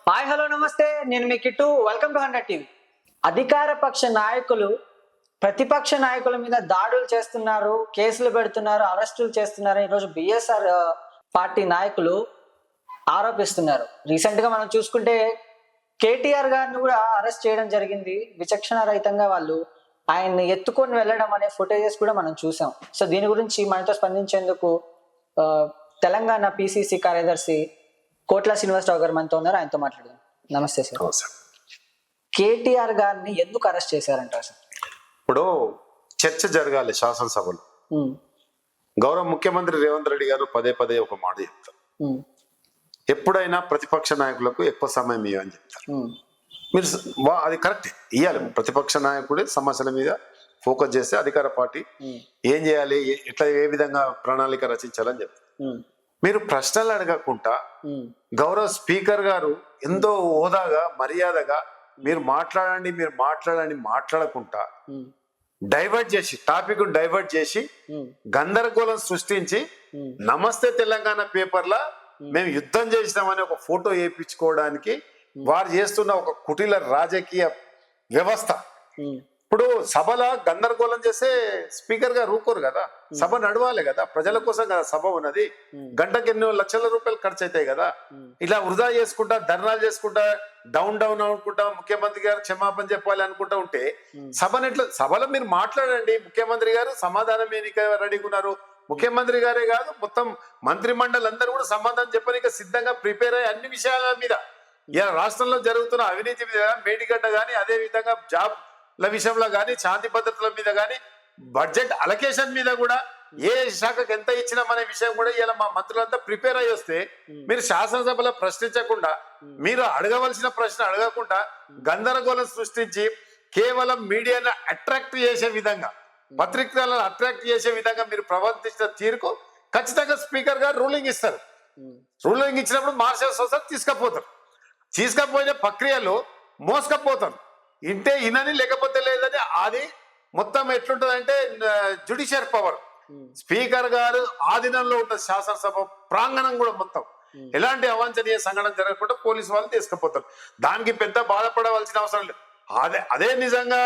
Hi hello నమస్తే, నేను మీ kit. Welcome to 100 TV. అధికార పక్ష నాయకులు ప్రతిపక్ష నాయకుల మీద దాడులు చేస్తున్నారు, కేసులు పెడుతున్నారు, అరెస్టులు చేస్తున్నారు. ఈరోజు బిఎస్ఆర్ పార్టీ నాయకులు ఆరోపిస్తున్నారు. రీసెంట్ గా మనం చూసుకుంటే కేటీఆర్ గారిని కూడా అరెస్ట్ చేయడం జరిగింది. విచక్షణ రహితంగా వాళ్ళు ఆయన్ని ఎత్తుకొని వెళ్ళడం అనే ఫుటేజెస్ కూడా మనం చూసాం. సో దీని గురించి మనతో స్పందించేందుకు ఆ, తెలంగాణ పిసిసి కార్యదర్శి కోట్ల శ్రీనివాసరావు గారు మనతో ఉన్నారు. ఆయనతో మాట్లాడదాం. నమస్తే సార్. కేటీఆర్ గారిని ఎందుకు అరెస్ట్ చేశారంట సార్? ఇప్పుడు చర్చ జరగాలి శాసనసభలో. గౌరవ ముఖ్యమంత్రి రేవంత్ రెడ్డి గారు పదే పదే ఒక మాట చెప్తారు, ఎప్పుడైనా ప్రతిపక్ష నాయకులకు ఎక్కువ సమయం ఇవ్వని చెప్తారు. మీరు అది కరెక్ట్ ఇవ్వాలి. ప్రతిపక్ష నాయకుడే సమస్యల మీద ఫోకస్ చేస్తే అధికార పార్టీ ఏం చేయాలి, ఎట్లా ఏ విధంగా ప్రణాళిక రచించాలని చెప్తారు. మీరు ప్రశ్నలు అడగకుండా గౌరవ స్పీకర్ గారు ఎంతో హోదాగా మర్యాదగా మీరు మాట్లాడండి మాట్లాడకుండా డైవర్ట్ చేసి టాపిక్ డైవర్ట్ చేసి గందరగోళం సృష్టించి నమస్తే తెలంగాణ పేపర్లా మేము యుద్ధం చేసినామని ఒక ఫోటో వేయించుకోవడానికి వారు చేస్తున్న ఒక కుటిల రాజకీయ వ్యవస్థ. ఇప్పుడు సభలో గందరగోళం చేస్తే స్పీకర్ గారు ఊరుకోరు కదా, సభ నడవాలి కదా, ప్రజల కోసం కదా సభ ఉన్నది. గంటకి ఎన్నో లక్షల రూపాయలు ఖర్చు అవుతాయి కదా. ఇలా వృధా చేసుకుంటా ధర్నాలు చేసుకుంటా డౌన్ అనుకుంటా ముఖ్యమంత్రి గారు క్షమాపణ చెప్పాలి అనుకుంటా ఉంటే సభలో మీరు మాట్లాడండి. ముఖ్యమంత్రి గారు సమాధానం రెడీగా ఉన్నారు. ముఖ్యమంత్రి గారే కాదు మొత్తం మంత్రి మండలి అందరూ కూడా సమాధానం చెప్పడానికి సిద్ధంగా ప్రిపేర్ అయ్యి అన్ని విషయాల మీద, ఇలా రాష్ట్రంలో జరుగుతున్న అవినీతి మీద మేడిగడ్డ కానీ, అదే విధంగా జాబ్ల విషయంలో కానీ, శాంతి భద్రతల మీద కానీ, బడ్జెట్ అలొకేషన్ మీద కూడా ఏ శాఖకు ఎంత ఇచ్చినామనే విషయం కూడా ఇలా మా మంత్రులంతా ప్రిపేర్ అయ్యి వస్తే మీరు శాసనసభలో ప్రశ్నించకుండా, మీరు అడగవలసిన ప్రశ్న అడగకుండా గందరగోళం సృష్టించి కేవలం మీడియాను అట్రాక్ట్ చేసే విధంగా, పత్రికలను అట్రాక్ట్ చేసే విధంగా మీరు ప్రవర్తించిన తీరుకు ఖచ్చితంగా స్పీకర్ గారు రూలింగ్ ఇస్తారు. రూలింగ్ ఇచ్చినప్పుడు మార్షల్స్ వస్తారు, తీసుకపోయిన ప్రక్రియలో మోసుకపోతారు. ఇంటే ఇనని లేకపోతే లేదని అది మొత్తం ఎట్లుంటదంటే జ్యుడిషియల్ పవర్ స్పీకర్ గారు ఆధీనంలో ఉంటుంది. శాసనసభ ప్రాంగణం కూడా మొత్తం ఎలాంటి అవాంఛనీయ సంఘటన జరగకుండా పోలీసు వాళ్ళు తీసుకుపోతారు. దానికి పెద్ద బాధపడవలసిన అవసరం లేదు. అదే నిజంగా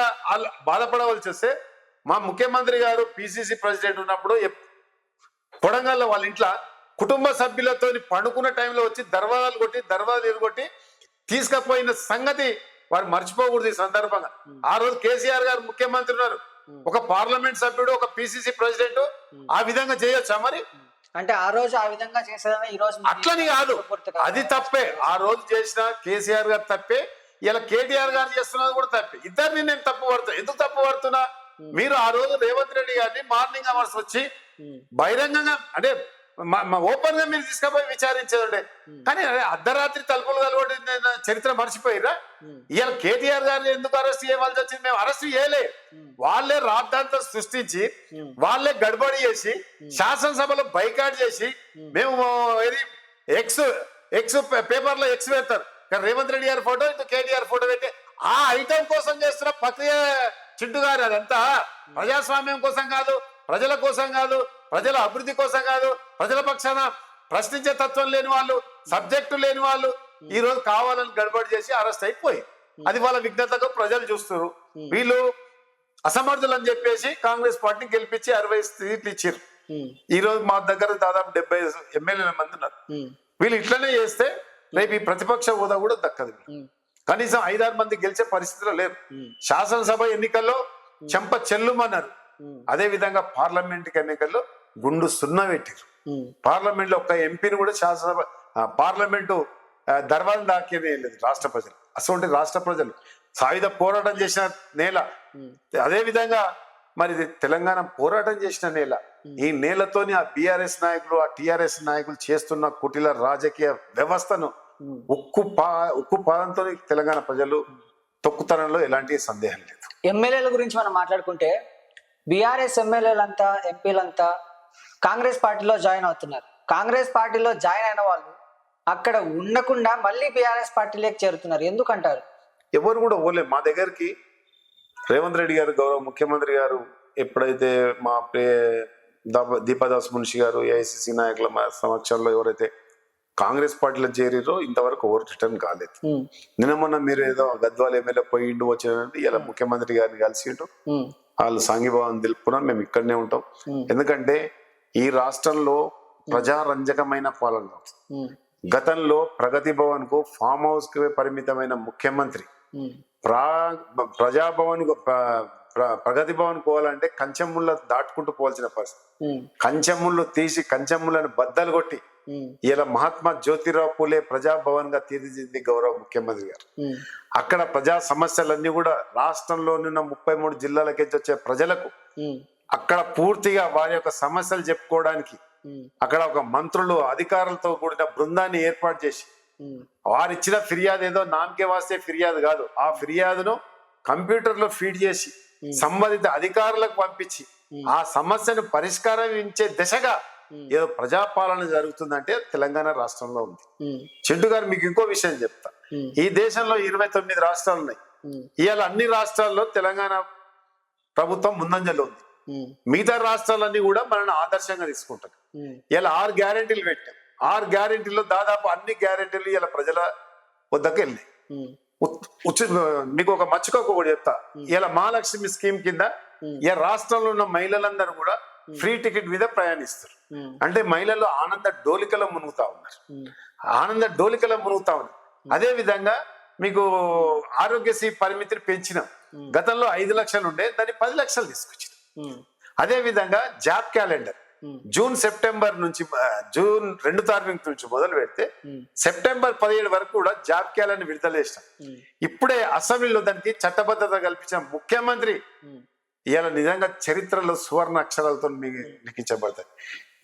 బాధపడవలసి వస్తే మా ముఖ్యమంత్రి గారు పిసిసి ప్రెసిడెంట్ ఉన్నప్పుడు కొడంగల్లో వాళ్ళ ఇంట్లో కుటుంబ సభ్యులతో పండుకున్న టైంలో వచ్చి దర్వాజాలు ఎరుగొట్టి తీసుకుపోయిన సంగతి వారు మర్చిపోకూడదు. ఈ సందర్భంగా ఆ రోజు కేసీఆర్ గారు ముఖ్యమంత్రి ఉన్నారు, ఒక పార్లమెంట్ సభ్యుడు, ఒక పిసిసి ప్రెసిడెంట్ ఆ విధంగా చేయొచ్చా? మరి అంటే ఆ రోజు ఆ విధంగా చేసేదని ఈ రోజు అట్లని కాదు, అది తప్పే. ఆ రోజు చేసిన కేసీఆర్ గారు తప్పే, ఇలా కేటీఆర్ గారు చేస్తున్నది కూడా తప్పే. ఇద్దరిని నేను తప్పు పడుతున్నా. ఎందుకు తప్పు పడుతున్నా? మీరు ఆ రోజు రేవంత్ రెడ్డి గారిని మార్నింగ్ అవర్స్ వచ్చి బహిరంగంగా అంటే ఓపెన్ గా మీరు తీసుకుపోయి విచారించేదండి. కానీ అర్ధరాత్రి తలుపులు కలవడి చరిత్ర మర్చిపోయిరా? ఇవాళ కేటీఆర్ గారిని ఎందుకు అరెస్ట్ చేయవలసి వచ్చింది? మేము అరెస్ట్ చేయలే, వాళ్ళే రాద్ధాంతం సృష్టించి వాళ్ళే గడబడి చేసి శాసనసభలో బైకాట్ చేసి మేము ఎక్స్ పేపర్ లో ఎక్స్ పెడతారు, కానీ రేవంత్ రెడ్డి గారి ఫోటో ఇటు కేటీఆర్ ఫోటో పెట్టి ఆ ఐటమ్ కోసం చేస్తున్న ప్రక్రియ చింటు గారు. అదంతా ప్రజాస్వామ్యం కోసం కాదు, ప్రజల కోసం కాదు, ప్రజల అభివృద్ధి కోసం కాదు, ప్రజల పక్షాన ప్రశ్నించే తత్వం లేని వాళ్ళు, సబ్జెక్టు లేని వాళ్ళు ఈ రోజు కావాలని గడబడి చేసి అరెస్ట్ అయిపోయి అది వాళ్ళ విఘ్నతగా ప్రజలు చూస్తున్నారు. వీళ్ళు అసమర్థులు అని చెప్పేసి కాంగ్రెస్ పార్టీని గెలిపించి 60 సీట్లు ఇచ్చారు. ఈ రోజు మా దగ్గర దాదాపు 70 ఎమ్మెల్యేల మంది ఉన్నారు. వీళ్ళు ఇట్లనే చేస్తే రేపు ఈ ప్రతిపక్ష హోదా కూడా దక్కదు. కనీసం 5-6 మంది గెలిచే పరిస్థితిలో లేరు. శాసనసభ ఎన్నికల్లో చెంప చెల్లుమన్నారు, అదే విధంగా పార్లమెంట్ ఎన్నికల్లో గుండు సున్నా పెట్టారు. పార్లమెంట్ లో ఒక ఎంపీని కూడా శాసనసభ పార్లమెంటు దర్వాజం దాకేనే లేదు రాష్ట్ర ప్రజలు. అసలు రాష్ట్ర ప్రజలు సాయుధ పోరాటం చేసిన నేల, అదే విధంగా మరి తెలంగాణ పోరాటం చేసిన నేల. ఈ నేలతోని ఆ బీఆర్ఎస్ నాయకులు, ఆ టిఆర్ఎస్ నాయకులు చేస్తున్న కుటిల రాజకీయ వ్యవస్థను ఉక్కు పాదంతో తెలంగాణ ప్రజలు తొక్కుతనంలో ఎలాంటి సందేహం లేదు. ఎమ్మెల్యేల గురించి మనం మాట్లాడుకుంటే బీఆర్ఎస్ ఎమ్మెల్యేలంతా, ఎంపీలంతా కాంగ్రెస్ పార్టీలో జాయిన్ అవుతున్నారు. కాంగ్రెస్ పార్టీలో జాయిన్ అయిన వాళ్ళు అక్కడ ఉండకుండా మళ్ళీ బీఆర్ఎస్ పార్టీలోకి చేరుతున్నారు. ఎందుకంటారు? ఎవరు కూడా ఓలే మా దగ్గరికి రేవంత్ రెడ్డి గారు గౌరవ ముఖ్యమంత్రి గారు ఎప్పుడైతే మా దీపాదాస్ మున్షి గారు ఏఐసిసి నాయకుల సమక్షంలో ఎవరైతే కాంగ్రెస్ పార్టీలో చేరిరో ఇంతవరకు ఎవరు రిటర్న్ కాలేదు. నిన్న మొన్న మీరు ఏదో గద్వాల ఎమ్మెల్యే పోయిండు వచ్చినట్టు ఇలా ముఖ్యమంత్రి గారిని కలిసిండు, వాళ్ళు సాంఘీభావం తెలుపుకున్నారు, మేము ఇక్కడనే ఉంటాం. ఎందుకంటే ఈ రాష్ట్రంలో ప్రజారంజకమైన పాలన. గతంలో ప్రగతి భవన్ కు ఫామ్ హౌస్ కు పరిమితమైన ముఖ్యమంత్రి ప్రజాభవన్ ప్రగతి భవన్ పోవాలంటే కంచెముళ్ళ దాటుకుంటూ పోవాల్సిన పరిస్థితి. కంచెముళ్ళు తీసి కంచెముళ్ళని బద్దలు కొట్టి ఇలా మహాత్మా జ్యోతిరావు పూలే ప్రజాభవన్ గా తీర్చిదిద్ది గౌరవ ముఖ్యమంత్రి గారు. అక్కడ ప్రజా సమస్యలన్నీ కూడా రాష్ట్రంలో ఉన్న 33 జిల్లాలకి వచ్చే ప్రజలకు అక్కడ పూర్తిగా వారి యొక్క సమస్యలు చెప్పుకోవడానికి అక్కడ ఒక మంత్రులు అధికారులతో కూడిన బృందాన్ని ఏర్పాటు చేసి వారిచ్చిన ఫిర్యాదు ఏదో నామకే వాస్తే ఫిర్యాదు కాదు, ఆ ఫిర్యాదును కంప్యూటర్ లో ఫీడ్ చేసి సంబంధిత అధికారులకు పంపించి ఆ సమస్యను పరిష్కారం ఇచ్చే దిశగా ఏదో ప్రజాపాలన జరుగుతుందంటే తెలంగాణ రాష్ట్రంలో ఉంది. చింటూ గారు మీకు ఇంకో విషయం చెప్తా. ఈ దేశంలో 29 రాష్ట్రాలు ఉన్నాయి. ఇవాళ అన్ని రాష్ట్రాల్లో తెలంగాణ ప్రభుత్వం ముందంజలో ఉంది. మిగతా రాష్ట్రాలన్నీ కూడా మనల్ని ఆదర్శంగా తీసుకుంటారు. ఇలా 6 గ్యారెంటీలు పెట్టాం. 6 గ్యారెంటీల్లో దాదాపు అన్ని గ్యారెంటీలు ఇలా ప్రజల వద్దకు వెళ్ళాయి. మీకు ఒక మచ్చుకోక కూడా చెప్తా. ఇలా మహాలక్ష్మి స్కీమ్ కింద ఈ రాష్ట్రంలో ఉన్న మహిళలందరూ కూడా ఫ్రీ టికెట్ మీద ప్రయాణిస్తారు. అంటే మహిళలు ఆనంద డోలికలో మునుగుతా ఉన్నారు. అదే విధంగా మీకు ఆరోగ్యశ్రీ పరిమితిని పెంచినాం. గతంలో 5 లక్షలు ఉండే దాన్ని 10 లక్షలు తీసుకొచ్చినాం. అదే విధంగా జాబ్ క్యాలెండర్ జూన్ 2 తారీఖు నుంచి మొదలు పెడితే సెప్టెంబర్ 17 వరకు కూడా జాబ్ క్యాలెండర్ విడుదల చేసినాం. ఇప్పుడే అసెంబ్లీలో దానికి చట్టబద్ధత కల్పించిన ముఖ్యమంత్రి ఇవాళ నిజంగా చరిత్రలో సువర్ణ అక్షరాలతో లిఖించబడతాయి.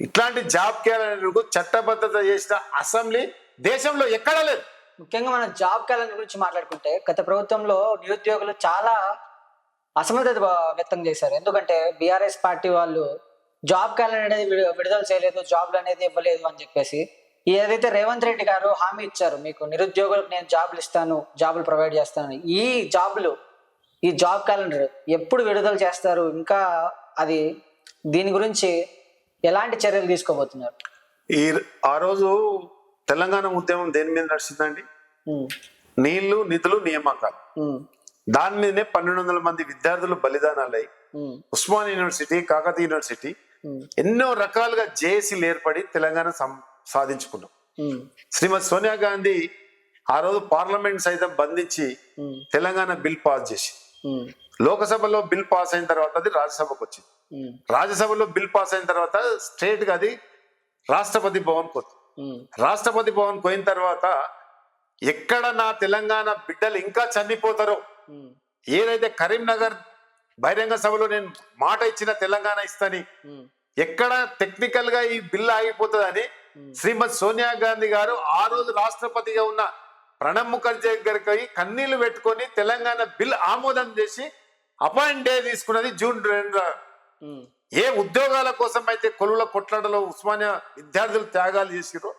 ఇట్లాంటి జాబ్ క్యాలెండర్ కు చట్టబద్ధత చేసిన అసెంబ్లీ దేశంలో ఎక్కడా లేదు. ముఖ్యంగా మనం జాబ్ క్యాలెండర్ గురించి మాట్లాడుకుంటే గత ప్రభుత్వంలో నిరుద్యోగులు చాలా అసమర్థత వ్యక్తం చేశారు. ఎందుకంటే బీఆర్ఎస్ పార్టీ వాళ్ళు జాబ్ క్యాలెండర్ అనేది విడుదల చేయలేదు, జాబ్లు అనేది ఇవ్వలేదు అని చెప్పేసి ఏదైతే రేవంత్ రెడ్డి గారు హామీ ఇచ్చారు, మీకు నిరుద్యోగులకు నేను జాబులు ఇస్తాను, జాబులు ప్రొవైడ్ చేస్తాను, ఈ జాబ్ క్యాలెండర్ ఎప్పుడు విడుదల చేస్తారు? ఇంకా అది దీని గురించి ఎలాంటి చర్యలు తీసుకోబోతున్నారు? ఆ రోజు తెలంగాణ ఉద్యమం దేని మీద నడిచిందండి? నీళ్లు, నిధులు, నియామకాలు. దాని మీదనే 1200 మంది విద్యార్థులు బలిదానాలై ఉస్మానియా యూనివర్సిటీ, కాకతీయ యూనివర్సిటీ ఎన్నో రకాలుగా జేఏసీలు ఏర్పడి తెలంగాణ సాధించుకున్నాం. శ్రీమతి సోనియా గాంధీ ఆ రోజు పార్లమెంట్ సైతం బంధించి తెలంగాణ బిల్ పాస్ చేసి, లోకసభలో బిల్ పాస్ అయిన తర్వాత అది రాజ్యసభకు వచ్చింది. రాజ్యసభలో బిల్ పాస్ అయిన తర్వాత స్ట్రేట్ గా అది రాష్ట్రపతి భవన్ పోయిన తర్వాత ఎక్కడ నా తెలంగాణ బిడ్డలు ఇంకా చనిపోతారో, ఏదైతే కరీంనగర్ బహిరంగ సభలో నేను మాట ఇచ్చిన తెలంగాణ ఇస్తాని ఎక్కడ టెక్నికల్ గా ఈ బిల్ ఆగిపోతుందని శ్రీమతి సోనియా గాంధీ గారు ఆ రోజు రాష్ట్రపతిగా ఉన్న ప్రణబ్ ముఖర్జీ దగ్గరికి కన్నీళ్లు పెట్టుకొని తెలంగాణ బిల్ ఆమోదం చేసి అపాయింట్ డే తీసుకున్నది జూన్ 2. ఏ ఉద్యోగాల కోసం అయితే కొలువుల కొట్లాటలో ఉస్మానియా విద్యార్థులు త్యాగాలు చేసిరో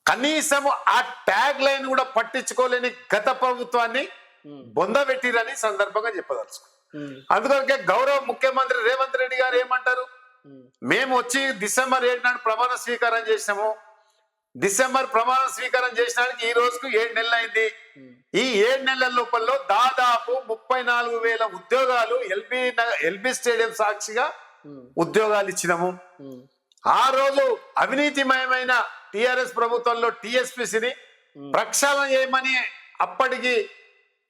కనీసం ఆ ట్యాగ్ లైన్ కూడా పట్టించుకోలేని గత ప్రభుత్వాన్ని బొందబెట్టిరని సందర్భంగా చెప్పదలుచుకో. అందుకొరకే గౌరవ ముఖ్యమంత్రి రేవంత్ రెడ్డి గారు ఏమంటారు, మేము వచ్చి డిసెంబర్ 7 నాడు ప్రమాణ స్వీకారం చేసినాము. డిసెంబర్ ప్రమాణ స్వీకారం చేసినానికి ఈ రోజుకు 7 నెలలు అయింది. ఈ 7 నెలల లోపల దాదాపు 34,000 ఉద్యోగాలు ఎల్బీ స్టేడియం సాక్షిగా ఉద్యోగాలు ఇచ్చినాము. ఆ రోజు అవినీతిమయమైన టిఆర్ఎస్ ప్రభుత్వంలో టిఎస్పిసిని ప్రక్షాళన చేయమని అప్పటికి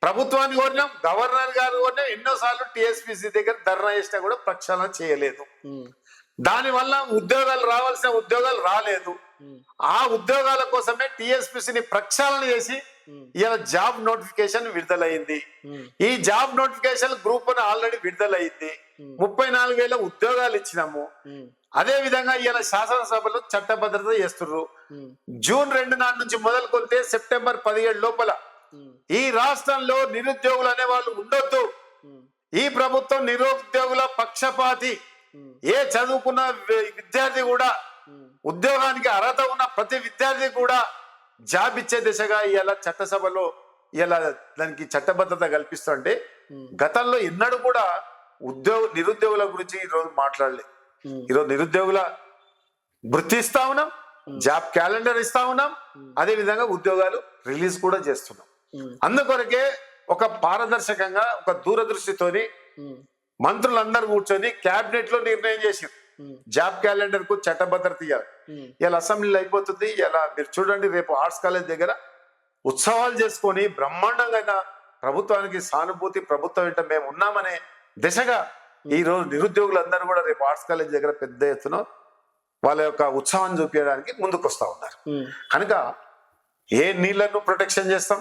ప్రభుత్వాన్ని కోరినాం, గవర్నర్ గారు కోరినాం. ఎన్నోసార్లు టిఎస్పిసి దగ్గర ధర్నా చేసినా కూడా ప్రక్షాళన చేయలేదు. దానివల్ల ఉద్యోగాలు రావాల్సిన ఉద్యోగాలు రాలేదు. ఆ ఉద్యోగాల కోసమే టిఎస్పిసిని ప్రక్షాళన చేసి ఇలా జాబ్ నోటిఫికేషన్ విడుదలైంది. ఈ జాబ్ నోటిఫికేషన్ గ్రూప్ 1 ఆల్రెడీ విడుదలైంది. 34,000 ఉద్యోగాలు ఇచ్చినాము. అదే విధంగా ఇలా శాసనసభలో చట్టభద్రత చేస్తున్నారు. జూన్ 2 నాటి నుంచి మొదలుకొంటే సెప్టెంబర్ 17 లోపల ఈ రాష్ట్రంలో నిరుద్యోగులు అనే వాళ్ళు ఉండొద్దు. ఈ ప్రభుత్వం నిరుద్యోగుల పక్షపాతి. ఏ చదువుకున్న విద్యార్థి కూడా, ఉద్యోగానికి అర్హత ఉన్న ప్రతి విద్యార్థి కూడా జాబ్ ఇచ్చే దిశగా ఇలా చట్టసభలో ఇలా దానికి చట్టబద్ధత కల్పిస్తుంటే గతంలో ఎన్నడూ కూడా నిరుద్యోగుల గురించి ఈరోజు మాట్లాడలేదు. ఈరోజు నిరుద్యోగుల వృత్తి ఇస్తా ఉన్నాం, జాబ్ క్యాలెండర్ ఇస్తా ఉన్నాం, అదే విధంగా ఉద్యోగాలు రిలీజ్ కూడా చేస్తున్నాం. అందుకొరకే ఒక పారదర్శకంగా ఒక దూరదృష్టితోని మంత్రులందరూ కూర్చొని క్యాబినెట్ లో నిర్ణయం చేసి జాబ్ క్యాలెండర్ కు చట్టభద్రత ఇవ్వాలి. ఇలా అసెంబ్లీలో అయిపోతుంది. ఇలా మీరు చూడండి, రేపు ఆర్ట్స్ కాలేజ్ దగ్గర ఉత్సవాలు చేసుకొని బ్రహ్మాండంగా ప్రభుత్వానికి సానుభూతి, ప్రభుత్వం వెంట మేము ఉన్నామనే దిశగా ఈ రోజు నిరుద్యోగులందరూ కూడా రేపు ఆర్ట్స్ కాలేజ్ దగ్గర పెద్ద ఎత్తున వాళ్ళ యొక్క ఉత్సవాన్ని చూపించడానికి ముందుకు వస్తా ఉన్నారు. కనుక ఏ నీళ్లను ప్రొటెక్షన్ చేస్తాం,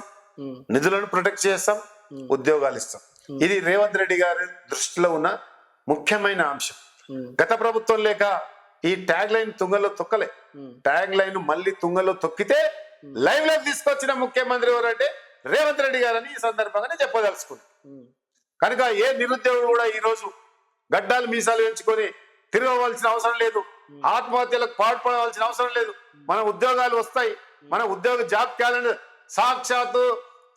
నిధులను ప్రొటెక్ట్ చేస్తాం, ఉద్యోగాలు ఇస్తాం. ఇది రేవంత్ రెడ్డి గారి దృష్టిలో ఉన్న ముఖ్యమైన అంశం. గత ప్రభుత్వం లేక ఈ ట్యాగ్ లైన్ తుంగలో తొక్కలే. ట్యాగ్ లైన్ మళ్ళీ తుంగలో తొక్కితే లైవ్ లో తీసుకొచ్చిన ముఖ్యమంత్రి ఎవరంటే రేవంత్ రెడ్డి గారని ఈ సందర్భంగానే చెప్పదలుచుకున్నాను. కనుక ఏ నిరుద్యోగులు కూడా ఈ రోజు గడ్డాలు మీసాలు ఎంచుకొని తిరగవలసిన అవసరం లేదు, ఆత్మహత్యలకు పాల్పడవలసిన అవసరం లేదు. మన ఉద్యోగాలు వస్తాయి. మన ఉద్యోగ జాబ్ క్యాలెండర్ సాక్షాత్తు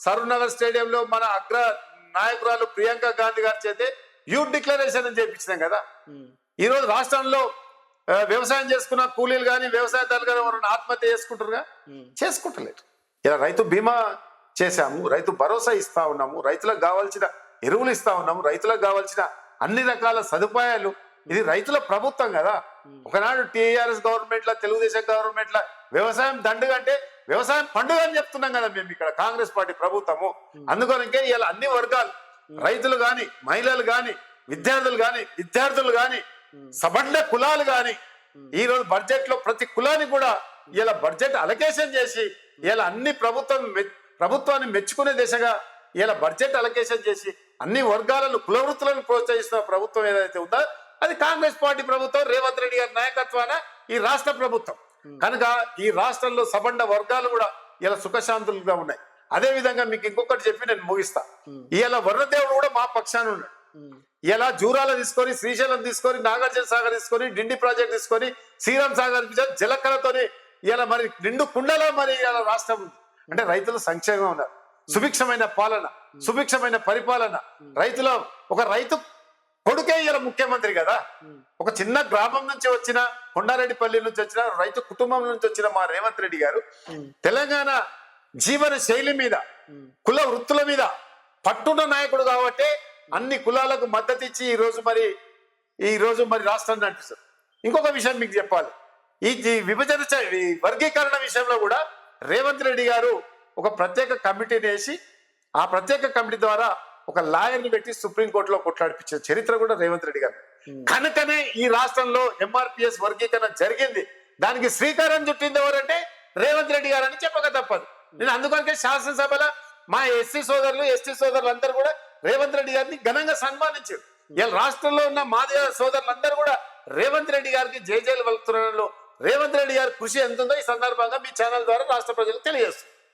సరూర్ స్టేడియంలో మన అగ్ర నాయకురాలు ప్రియాంక గాంధీ గారి చేతే యూత్ డిక్లరేషన్ అని చేయించినాం కదా. ఈ రోజు రాష్ట్రంలో వ్యవసాయం చేసుకున్న కూలీలు కానీ వ్యవసాయదారులు కానీ ఎవరైనా ఆత్మహత్య చేసుకుంటారుగా, చేసుకుంటలేరు. ఇలా రైతు బీమా చేశాము, రైతు భరోసా ఇస్తా ఉన్నాము, రైతులకు కావాల్సిన ఎరువులు ఇస్తా ఉన్నాము, రైతులకు కావాల్సిన అన్ని రకాల సదుపాయాలు. ఇది రైతుల ప్రభుత్వం కదా. ఒకనాడు టీఆర్ఎస్ గవర్నమెంట్ లా, తెలుగుదేశం గవర్నమెంట్ లా వ్యవసాయం దండుగ అంటే వ్యవసాయం పండుగ అని చెప్తున్నాం కదా మేము ఇక్కడ కాంగ్రెస్ పార్టీ ప్రభుత్వము. అందుకనికే ఇలా అన్ని వర్గాలు, రైతులు గాని, మహిళలు గాని, విద్యార్థులు గాని, సబండ కులాలు గాని ఈ రోజు బడ్జెట్ లో ప్రతి కులానికి కూడా ఇలా బడ్జెట్ అలొకేషన్ చేసి ఇలా అన్ని ప్రభుత్వాన్ని మెచ్చుకునే దిశగా ఇలా బడ్జెట్ అలొకేషన్ చేసి అన్ని వర్గాలను, కుల వృత్తులను ప్రోత్సహిస్తున్న ప్రభుత్వం ఏదైతే ఉందో అది కాంగ్రెస్ పార్టీ ప్రభుత్వం, రేవంత్ రెడ్డి గారి నాయకత్వాన ఈ రాష్ట్ర ప్రభుత్వం. కనుక ఈ రాష్ట్రంలో సబండ వర్గాలు కూడా ఇలా సుఖశాంతులుగా ఉన్నాయి. అదే విధంగా మీకు ఇంకొకటి చెప్పి నేను ముగిస్తా. ఇలా వరుణదేవుడు కూడా మా పక్షాన ఉన్నాడు. ఇలా జూరాల తీసుకొని, శ్రీశైలం తీసుకొని, నాగార్జున సాగర్ తీసుకొని, డిండి ప్రాజెక్ట్ తీసుకొని, శ్రీరామ్ సాగర్ జలకళతోని ఇలా మరి నిండు కుండలో మరి ఇలా రాష్ట్రం ఉంది. అంటే రైతులు సంక్షేమంగా ఉన్నారు. సుభిక్షమైన పాలన, సుభిక్షమైన పరిపాలన. ఒక రైతు కొడుకే ఇలా ముఖ్యమంత్రి కదా. ఒక చిన్న గ్రామం నుంచి వచ్చిన, కొండారెడ్డిపల్లి నుంచి వచ్చిన రైతు కుటుంబం నుంచి వచ్చిన మా రేవంత్ రెడ్డి గారు తెలంగాణ జీవన శైలి మీద, కుల వృత్తుల మీద పట్టున్న నాయకుడు కాబట్టి అన్ని కులాలకు మద్దతు ఇచ్చి ఈ రోజు మరి రాష్ట్రాన్ని నడిపిస్తారు. ఇంకొక విషయం మీకు చెప్పాలి. ఈ విభజన వర్గీకరణ విషయంలో కూడా రేవంత్ రెడ్డి గారు ఒక ప్రత్యేక కమిటీని వేసి ఆ ప్రత్యేక కమిటీ ద్వారా ఒక లాయర్ని పెట్టి సుప్రీంకోర్టులో కొట్లాడిపించే చరిత్ర కూడా రేవంత్ రెడ్డి గారు. కనుకనే ఈ రాష్ట్రంలో ఎంఆర్పిఎస్ వర్గీకరణ జరిగింది. దానికి శ్రీకారం చుట్టింది ఎవరంటే రేవంత్ రెడ్డి గారు అని చెప్పక తప్పదు. నేను అందుకనికే శాసనసభలో మా ఎస్సీ సోదరులు, ఎస్టీ సోదరులు అందరూ కూడా రేవంత్ రెడ్డి గారిని ఘనంగా సన్మానించారు. ఇలా రాష్ట్రంలో ఉన్న మాదిగ సోదరులందరూ కూడా రేవంత్ రెడ్డి గారికి జైజైలు పలుకుతున్నలో రేవంత్ రెడ్డి గారి కృషి ఎంత ఉందో ఈ సందర్భంగా మీ ఛానల్ ద్వారా రాష్ట్ర ప్రజలకు తెలియజేస్తుంది.